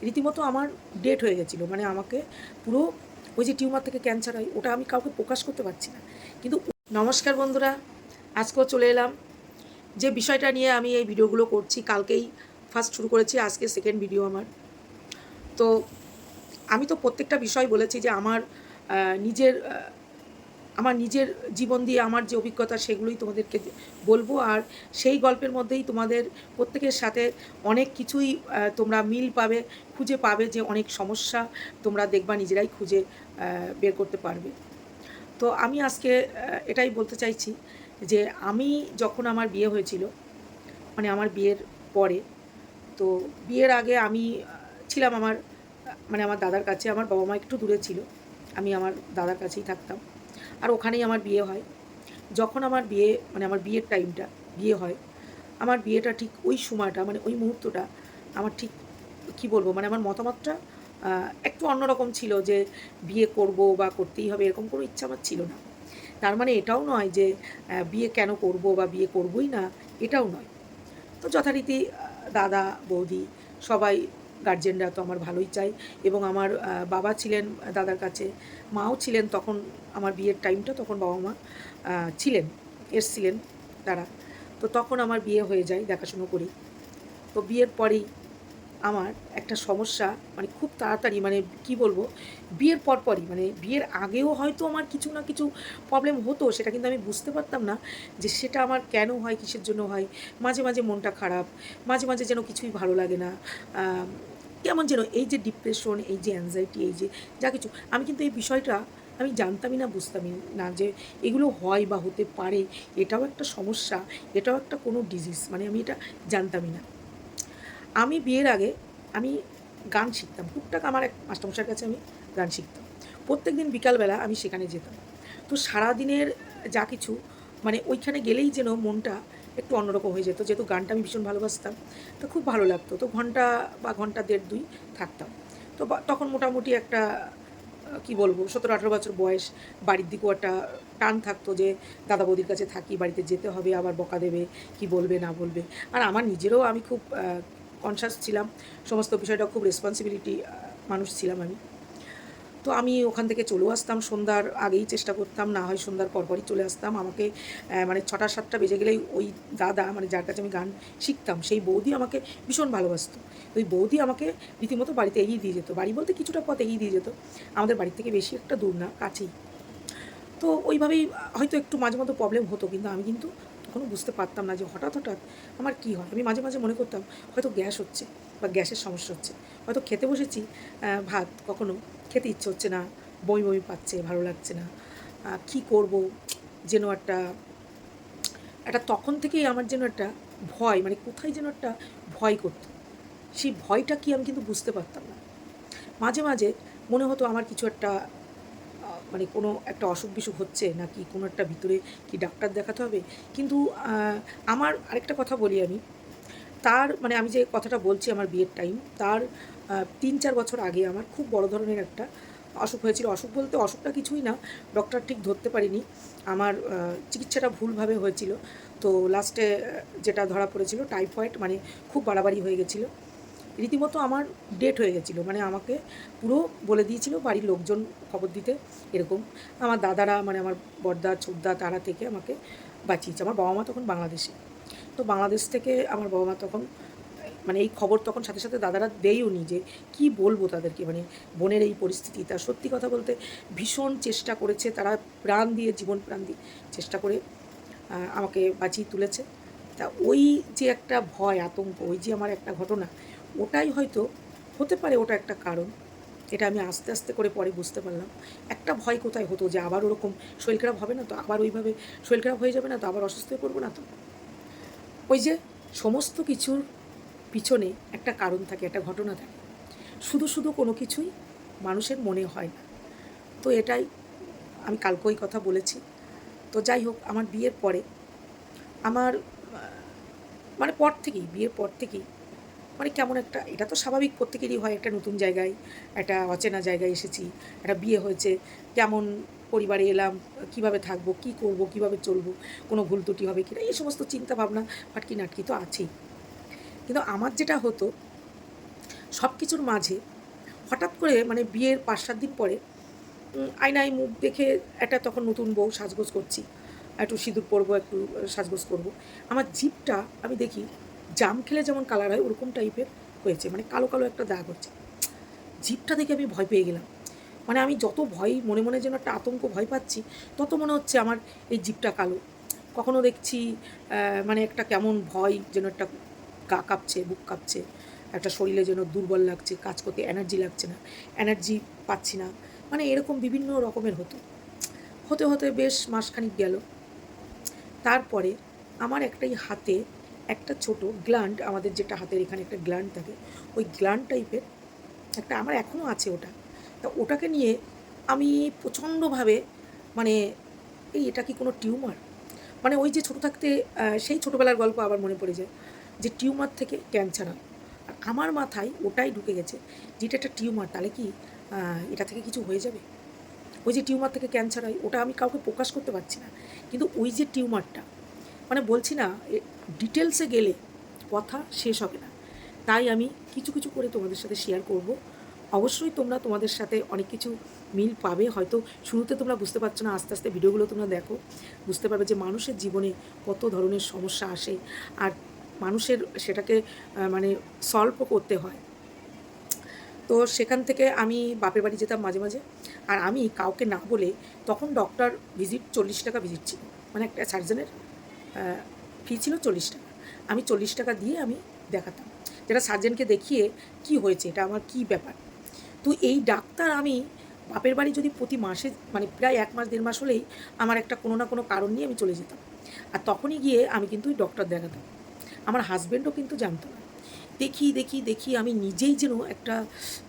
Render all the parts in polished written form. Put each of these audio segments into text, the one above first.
রীতিমতো আমার ডেট হয়ে গেছিলো, মানে আমাকে পুরো ওই যে টিউমার থেকে ক্যান্সার হয় ওটা আমি কাউকে প্রকাশ করতে পারছি না। কিন্তু নমস্কার বন্ধুরা, আজকেও চলে এলাম। যে বিষয়টা নিয়ে আমি এই ভিডিওগুলো করছি, কালকেই ফার্স্ট শুরু করেছি, আজকে সেকেন্ড ভিডিও আমার। তো আমি তো প্রত্যেকটা বিষয় বলেছি যে আমার নিজের জীবন দিয়ে আমার যে অভিজ্ঞতা সেগুলোই তোমাদেরকে বলবো। আর সেই গল্পের মধ্যেই তোমাদের প্রত্যেকের সাথে অনেক কিছুই তোমরা মিল পাবে, খুঁজে পাবে, যে অনেক সমস্যা তোমরা দেখবা নিজেরাই খুঁজে বের করতে পারবে। তো আমি আজকে এটাই বলতে চাইছি যে আমি যখন আমার বিয়ে হয়েছিল, মানে আমার বিয়ের পরে, তো বিয়ের আগে আমি ছিলাম মানে আমার দাদার কাছে। আমার বাবা মা একটু দূরে ছিল, আমি আমার দাদার কাছেই থাকতাম, আর ওখানেই আমার বিয়ে হয়। যখন আমার বিয়ে, মানে আমার বিয়ের টাইমটা, বিয়ে হয়, আমার বিয়েটা ঠিক ওই সময়টা, মানে ওই মুহূর্তটা আমার ঠিক কী বলবো, মানে আমার মতামতটা একটু অন্যরকম ছিল, যে বিয়ে করব বা করতেই হবে এরকম কোনো ইচ্ছা আমার ছিল না। তার মানে এটাও নয় যে বিয়ে কেন করব বা বিয়ে করবই না, এটাও নয়। তো যথারীতি দাদা বৌদি সবাই, গার্জেনরা তো আমার ভালোই চায়। এবং আমার বাবা ছিলেন দাদার কাছে, মাও ছিলেন তখন। আমার বিয়ের টাইমটা তখন বাবা মা ছিলেন, এসছিলেন তারা। তো তখন আমার বিয়ে হয়ে যায় দেখাশুনো করি। তো বিয়ের পরেই আমার একটা সমস্যা, মানে খুব তাড়াতাড়ি, মানে কি বলবো, বিয়ের পরপরই, মানে বিয়ের আগেও হয়তো আমার কিছু না কিছু প্রবলেম হতো, সেটা কিন্তু আমি বুঝতে পারতাম না যে সেটা আমার কেন হয়, কিসের জন্য হয়। মাঝে মাঝে মনটা খারাপ, মাঝে মাঝে যেন কিছুই ভালো লাগে না, কেমন যেন এই যে ডিপ্রেশন, এই যে অ্যাংজাইটি, এই যে যা কিছু, আমি কিন্তু এই বিষয়টা আমি জানতামই না, বুঝতামই না যে এগুলো হয় বা হতে পারে, এটাও একটা সমস্যা, এটাও একটা কোনো ডিজিজ, মানে আমি এটা জানতামই না। আমি বিয়ের আগে আমি গান শিখতাম টুকটাক, আমার এক মাস্টারমশাইয়ের কাছে আমি গান শিখতাম। প্রত্যেকদিন বিকালবেলা আমি সেখানে যেতাম। তো সারাদিনের যা কিছু, মানে ওইখানে গেলেই যেন মনটা একটু অন্যরকম হয়ে যেত, যেহেতু গানটা আমি ভীষণ ভালোবাসতাম। তো খুব ভালো লাগতো। তো ঘন্টা বা ঘন্টা দেড় দুই থাকতাম। তো তখন মোটামুটি একটা কী বলবো, 17-18 বছর বয়স। বাড়ির দিকেও একটা টান থাকতো যে দাদা বৌদির কাছে থাকি, বাড়িতে যেতে হবে, আবার বকা দেবে, কী বলবে না বলবে। আর আমার নিজেরও আমি খুব কনসাস ছিলাম, সমস্ত বিষয়টা খুব রেসপন্সিবিলিটি মানুষ ছিলাম আমি। তো আমি ওখান থেকে চলেও আসতাম, সন্ধ্যার আগেই চেষ্টা করতাম, না হয় সন্ধ্যার পরপরই চলে আসতাম। আমাকে মানে 6টা-7টা বেজে গেলেই ওই দাদা, মানে যার কাছে আমি গান শিখতাম, সেই বৌদি আমাকে ভীষণ ভালোবাসতো। ওই বৌদি আমাকে রীতিমতো বাড়িতে এগিয়ে দিয়ে যেত। বাড়ি বলতে কিছুটা পথ এগিয়ে দিয়ে যেত, আমাদের বাড়ির থেকে বেশি একটা দূর না, কাছেই। তো ওইভাবেই হয়তো একটু মাঝে মধ্যে প্রবলেম হতো, কিন্তু আমি কিন্তু তখনও বুঝতে পারতাম না যে হঠাৎ হঠাৎ আমার কী হয়। আমি মাঝে মাঝে মনে করতাম হয়তো গ্যাস হচ্ছে বা গ্যাসের সমস্যা হচ্ছে। হয়তো খেতে বসেছি ভাত, কখনো খেতে ইচ্ছে হচ্ছে না, বমি বমি পাচ্ছে, ভালো লাগছে না, কী করব, যেন একটা একটা তখন থেকেই আমার যেন একটা ভয়, মানে কোথায় যেন একটা ভয় করতো। সেই ভয়টা কি আমি কিন্তু বুঝতে পারতাম না। মাঝে মাঝে মনে হতো আমার কিছু একটা মানে কোনো একটা অসুখ-বিসুখ হচ্ছে, নাকি কোনো একটা ভিতরে কি ডাক্তার দেখাতে হবে। কিন্তু আ আমার আরেকটা কথা বলি আমি। মানে আমি যে কথাটা বলছি আমার বিয়ের টাইম, তার ৩-৪ বছর আগে আমার খুব বড় ধরনের একটা অসুখ হয়েছিল। অসুখ বলতে অসুখটা কিছুই না, ডক্টর ঠিক ধরতে পারিনি। আমার চিকিৎসাটা ভুলভাবে হয়েছিল। তো লাস্টে যেটা ধরা পড়েছিল টাইফয়েড, মানে খুব বাড়াবাড়ি হয়ে গেছিলো। রীতিমতো আমার ডেট হয়ে গেছিলো, মানে আমাকে পুরো বলে দিয়েছিল বাড়ির লোকজন খবর দিতে, এরকম। আমার দাদারা, মানে আমার বড়দা, ছোটদা, তারা থেকে আমাকে বাঁচিয়েছে। আমার বাবা মা তখন বাংলাদেশে। তো বাংলাদেশ থেকে আমার বাবা মা তখন, মানে এই খবর তখন সাথে সাথে দাদারা দেয়ও নি, যে কী বলবো তাদেরকে, মানে বোনের এই পরিস্থিতি। তা সত্যি কথা বলতে ভীষণ চেষ্টা করেছে তারা, প্রাণ দিয়ে, জীবন প্রাণ দিয়ে চেষ্টা করে আমাকে বাঁচিয়ে তুলেছে। তা ওই যে একটা ভয়, আতঙ্ক, ওই যে আমার একটা ঘটনা, ওটাই হয়তো হতে পারে, ওটা একটা কারণ। এটা আমি আস্তে আস্তে করে পরে বুঝতে পারলাম। একটা ভয় কোথায় হতো, যে আবার ওরকম শরীর খারাপ হবে না তো, আবার ওইভাবে শরীর খারাপ হয়ে যাবে না তো, আবার অসুস্থ হয়ে পড়বো না তো। ওই যে সমস্ত কিছুর পিছনে একটা কারণ থাকে, একটা ঘটনা থাকে। শুধু শুধু কোনো কিছুই মানুষের মনে হয় না। তো এটাই আমি কালকে ওই কথা বলেছি। তো যাই হোক, আমার বিয়ের পরে আমার মানে বিয়ের পর থেকেই মানে কেমন একটা, এটা তো স্বাভাবিক, প্রত্যেকেরই হয়, একটা নতুন জায়গায়, একটা অচেনা জায়গায় এসেছি, একটা বিয়ে হয়েছে, কেমন পরিবারে এলাম, কীভাবে থাকবো, কী করবো, কীভাবে চলবো, কোনো ভুল ত্রুটি হবে কিনা, এই সমস্ত চিন্তা ভাবনা ফাটকি নাটকি তো আছেই। কিন্তু আমার যেটা হতো, সব কিছুর মাঝে হঠাৎ করে মানে বিয়ের 5-7 দিন পরে আয়নায় মুখ দেখে একটা তখন নতুন বউ সাজগোজ করছি, একটু সিঁদুর পরবো, একটু সাজগোজ করবো। আমার জিভটা আমি দেখি জাম খেলে যেমন কালার হয় ওরকম টাইপের হয়েছে, মানে কালো কালো একটা দাগ হচ্ছে। জিভটা দেখে আমি ভয় পেয়ে গেলাম। মানে আমি যত ভয় মনে মনে যেন একটা আতঙ্ক ভয় পাচ্ছি, তত মনে হচ্ছে আমার এই জিভটা কালো। কখনো দেখছি মানে একটা কেমন ভয়, যেন একটা গা কাঁপছে, বুক কাঁপছে, একটা শরীরে যেন দুর্বল লাগছে, কাজ করতে এনার্জি লাগছে না, এনার্জি পাচ্ছি না, মানে এরকম বিভিন্ন রকমের হতো। হতে হতে বেশ মাসখানিক গেল। তারপরে আমার একটাই হাতে একটা ছোট গ্ল্যান্ড, আমাদের যেটা হাতের এখানে একটা গ্ল্যান্ড থাকে, ওই গ্ল্যান্ড টাইপের একটা আমার এখনও আছে ওটা। তা ওটাকে নিয়ে আমি প্রচণ্ডভাবে মানে এটা কি কোনো টিউমার? মানে ওই যে ছোটো থাকতে সেই ছোটোবেলার গল্প আবার মনে পড়ে যায় যে টিউমার থেকে ক্যান্সার হয়। আর আমার মাথায় ওটাই ঢুকে গেছে যে এটা একটা টিউমার, তাহলে কি এটা থেকে কিছু হয়ে যাবে? ওই যে টিউমার থেকে ক্যান্সার হয় ওটা আমি কাউকে প্রকাশ করতে পারছি না, কিন্তু ওই যে টিউমারটা, মানে বলছি না ডিটেলসে গেলে কথা শেষ হবে না। তাই আমি কিছু কিছু করে তোমাদের সাথে শেয়ার করব। অবশ্যই তোমরা তোমাদের সাথে অনেক কিছু মিল পাবে। হয়তো শুরুতে তোমরা বুঝতে পারছো না, আস্তে আস্তে ভিডিওগুলো তোমরা দেখো, বুঝতে পারবে যে মানুষের জীবনে কত ধরনের সমস্যা আসে আর মানুষের সেটাকে মানে সলভও করতে হয়। তো সেখান থেকে আমি বাপের বাড়ি যেতাম মাঝে মাঝে, আর আমি কাউকে না বলে, তখন ডক্টর ভিজিট 40 টাকা ভিজিট ছিল, মানে একটা সার্জনের ফি ছিল 40 টাকা। আমি 40 টাকা দিয়ে আমি দেখাতাম, যেটা সার্জেনকে দেখিয়ে কি হয়েছে, এটা আমার কি ব্যাপার। তো এই ডাক্তার আমি বাপের বাড়ি যদি প্রতি মাসে মানে প্রায় 1 মাস 1.5 মাস হলেই আমার একটা কোনো না কোনো কারণ নিয়ে আমি চলে যেতাম, আর তখনই গিয়ে আমি কিন্তু ওই ডক্টর দেখাতাম। আমার হাজব্যান্ডও কিন্তু জানতো না। দেখি দেখি দেখি আমি নিজেই যেন একটা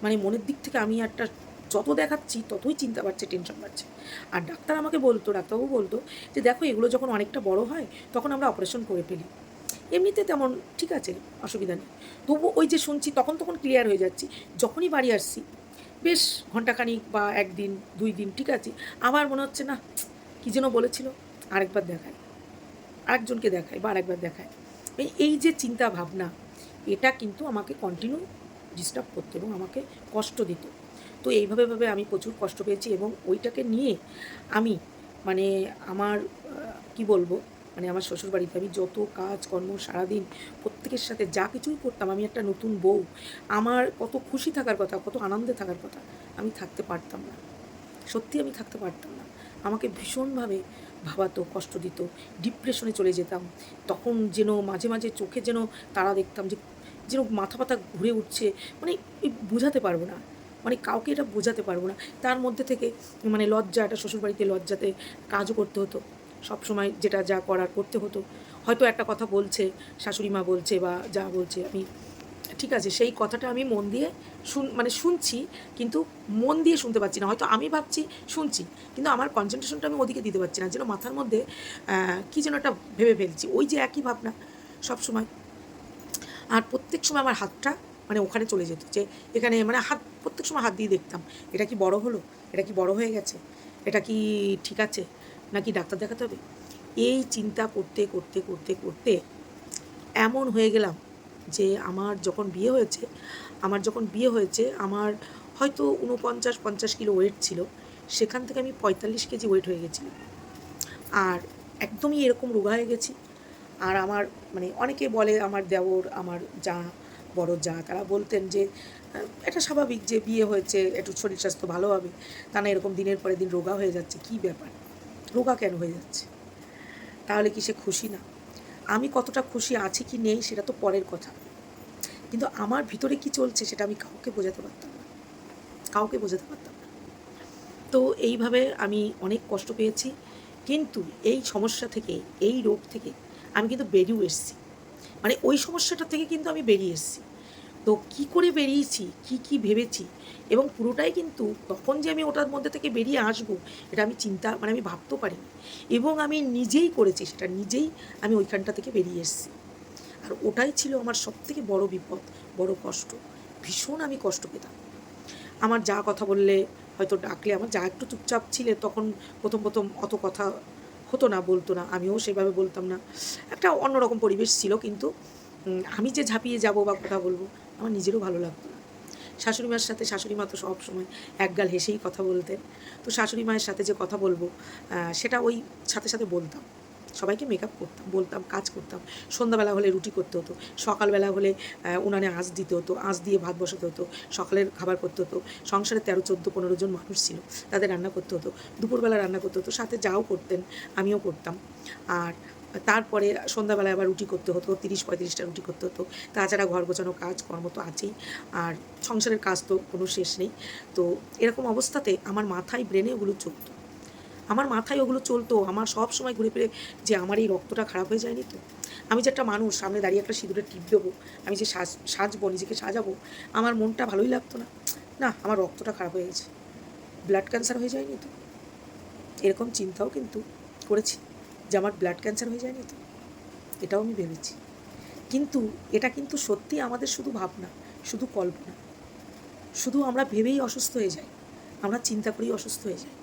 মানে মনের দিক থেকে আমি একটা যত দেখাচ্ছি ততই চিন্তা বাড়ছে, টেনশন বাড়ছে। আর ডাক্তার আমাকে বলতো, ডাক্তারবাবু বলতো যে দেখো এগুলো যখন অনেকটা বড় হয় তখন আমরা অপারেশন করে ফেলি, এমনিতে তেমন ঠিক আছে, অসুবিধা নেই। তবু ওই যে শুনছি তখন তখন ক্লিয়ার হয়ে যাচ্ছি। যখনই বাড়ি আসছি বেশ ঘণ্টাখানিক বা 1 দিন 2 দিন ঠিক আছে, আবার মনে হচ্ছে না কী যেন বলেছিল, আরেকবার দেখায়, আরেকজনকে দেখায় বা আরেকবার দেখায়। এই যে চিন্তা ভাবনা, এটা কিন্তু আমাকে কন্টিনিউ ডিস্টার্ব করতো এবং আমাকে কষ্ট দিত। তো এইভাবে আমি প্রচুর কষ্ট পেয়েছি এবং ওইটাকে নিয়ে আমি মানে আমার কি বলবো, মানে আমার শ্বশুরবাড়িতে আমি যত কাজকর্ম সারাদিন প্রত্যেকের সাথে যা কিছুই করতাম, আমি একটা নতুন বউ, আমার কত খুশি থাকার কথা, কত আনন্দে থাকার কথা, আমি থাকতে পারতাম না। সত্যি আমি থাকতে পারতাম না। আমাকে ভীষণভাবে ভাবাতো, কষ্ট দিত, ডিপ্রেশনে চলে যেতাম। তখন যেন মাঝে মাঝে চোখে যেন তারা দেখতাম যে যেন মাথা ব্যথা ঘুরে উঠছে, মানে বোঝাতে পারবো না, মানে কাউকে এটা বোঝাতে পারবো না। তার মধ্যে থেকে মানে লজ্জা, একটা শ্বশুরবাড়িতে লজ্জাতে কাজও করতে হতো, সবসময় যেটা যা করার করতে হতো। হয়তো একটা কথা বলছে, শাশুড়ি মা বলছে বা যা বলছে, আমি ঠিক আছে সেই কথাটা আমি মন দিয়ে মানে শুনছি, কিন্তু মন দিয়ে শুনতে পাচ্ছি না। হয়তো আমি ভাবছি শুনছি, কিন্তু আমার কনসেন্ট্রেশনটা আমি ওদিকে দিতে পারছি না, যেন মাথার মধ্যে কী যেন একটা ভেবে ফেলছি, ওই যে একই ভাবনা সবসময়। আর প্রত্যেক সময় আমার হাতটা মানে ওখানে চলে যেত, যে এখানে মানে হাত প্রত্যেক সময় হাত দিয়ে দেখতাম, এটা কি বড় হলো, এটা কি বড় হয়ে গেছে, এটা কি ঠিক আছে, নাকি ডাক্তার দেখাতে হবে। এই চিন্তা করতে করতে করতে করতে এমন হয়ে গেলাম যে আমার যখন বিয়ে হয়েছে আমার হয়তো 49-50 কিলো ওয়েট ছিল, সেখান থেকে আমি 45 কেজি ওয়েট হয়ে গেছিলাম। আর একদমই এরকম রোগা হয়ে গেছি। আর আমার মানে অনেকে বলে, আমার দেওর, আমার যা বড় যা, তারা বলতেন যে এটা স্বাভাবিক যে বিয়ে হয়েছে একটু শরীর স্বাস্থ্য ভালো হবে, তা না এরকম দিনের পরে দিন রোগা হয়ে যাচ্ছে, কী ব্যাপার, রোগা কেন হয়ে যাচ্ছে, তাহলে কি সে খুশি না? আমি কতটা খুশি আছি কি নেই সেটা তো পরের কথা, কিন্তু আমার ভিতরে কি চলছে সেটা আমি কাউকে বোঝাতে পারতাম না, কাউকে বোঝাতে পারতাম না। তো এইভাবে আমি অনেক কষ্ট পেয়েছি, কিন্তু এই সমস্যা থেকে, এই রোগ থেকে আমি কিন্তু বেরিয়েও এসেছি, মানে ওই সমস্যাটা থেকে কিন্তু আমি বেরিয়ে এসেছি। তো কী করে বেরিয়েছি, কী ভেবেছি, এবং পুরোটাই কিন্তু তখন যে আমি ওটার মধ্যে থেকে বেরিয়ে আসবো এটা আমি মানে আমি ভাবতেও পারিনি, এবং আমি নিজেই করেছি সেটা, নিজেই আমি ওইখানটা থেকে বেরিয়ে এসেছি। আর ওটাই ছিল আমার সবথেকে বড় বিপদ, বড় কষ্ট, ভীষণ আমি কষ্ট পেতাম। আমার যা কথা বললে, হয়তো ডাকলে, আমার যা একটু চুপচাপ ছিলে তখন প্রথম অত কথা হতো না, বলতো না, আমিও সেভাবে বলতাম না, একটা অন্যরকম পরিবেশ ছিল। কিন্তু আমি যে ঝাঁপিয়ে যাব বা কথা বলবো আমার নিজেরও ভালো লাগতো না। শাশুড়ি মার সাথে শাশুড়ি মা তো সবসময় একগাল হেসেই কথা বলতেন। তো শাশুড়ি মায়ের সাথে যে কথা বলবো সেটা ওই সাথে সাথে বলতাম, সবাইকে মেকআপ করতাম, বলতাম, কাজ করতাম। সন্ধ্যাবেলা হলে রুটি করতে হতো, সকালবেলা হলে উনানে আঁচ দিতে হতো, আঁচ দিয়ে ভাত বসাতে হতো, সকালের খাবার করতে হতো। সংসারে 13, 14, 15 জন মানুষ ছিল, তাদের রান্না করতে হতো, দুপুরবেলা রান্না করতে হতো, সাথে যাও করতেন, আমিও করতাম। আর তারপরে সন্ধ্যাবেলায় আবার রুটি করতে হতো, 30-35টা রুটি করতে হতো। তাছাড়া ঘর গোছানো কাজ কর্ম তো আছেই, আর সংসারের কাজ তো কোনো শেষ নেই। তো এরকম অবস্থাতে আমার মাথায় ব্রেনে ওগুলো চলতো, আমার মাথায় ওগুলো চলতো। আমার সব সময় ঘুরে ফিরে যে আমার এই রক্তটা খারাপ হয়ে যায়নি তো, আমি যে একটা মানুষ সামনে দাঁড়িয়ে একটা সিঁদুরের টিপ দেবো, আমি যে সাজবো, নিজেকে সাজাবো, আমার মনটা ভালোই লাগতো না। না, আমার রক্তটা খারাপ হয়ে গেছে, ব্লাড ক্যান্সার হয়ে যায়নি তো? এরকম চিন্তাও কিন্তু করেছি যে আমার ব্লাড ক্যান্সার হয়ে যায়নি তো, এটাও আমি ভেবেছি। কিন্তু এটা কিন্তু সত্যি আমাদের শুধু ভাবনা, শুধু কল্পনা, শুধু আমরা ভেবেই অসুস্থ হয়ে যাই, আমরা চিন্তা করেই অসুস্থ হয়ে যাই,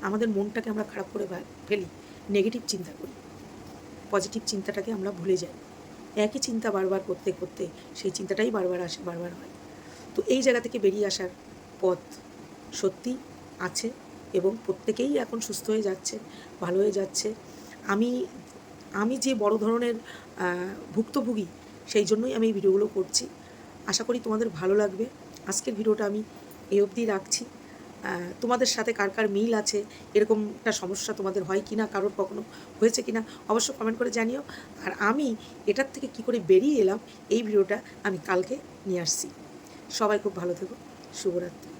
আমাদের মনটাকে আমরা খারাপ করে ফেলি, নেগেটিভ চিন্তা করি, পজিটিভ চিন্তাটাকে আমরা ভুলে যাই। একই চিন্তা বারবার করতে করতে সেই চিন্তাটাই বারবার আসে, বারবার হয়। তো এই জায়গা থেকে বেরিয়ে আসার পথ সত্যি আছে, এবং প্রত্যেকেই এখন সুস্থ হয়ে যাচ্ছে, ভালো হয়ে যাচ্ছে। আমি আমি যে বড় ধরনের ভুক্তভোগী, সেই জন্যই আমি এই ভিডিওগুলো করছি। আশা করি তোমাদের ভালো লাগবে। আজকের ভিডিওটা আমি এই অবধি রাখছি। তোমাদের সাথে কার কার মিল আছে, এরকম একটা সমস্যা তোমাদের হয় কি না, কারোর কখনো হয়েছে কি না, অবশ্য কমেন্ট করে জানিও। আর আমি এটার থেকে কী করে বেরিয়ে এলাম, এই ভিডিওটা আমি কালকে নিয়ে আসছি। সবাই খুব ভালো থেকো, শুভরাত্রি।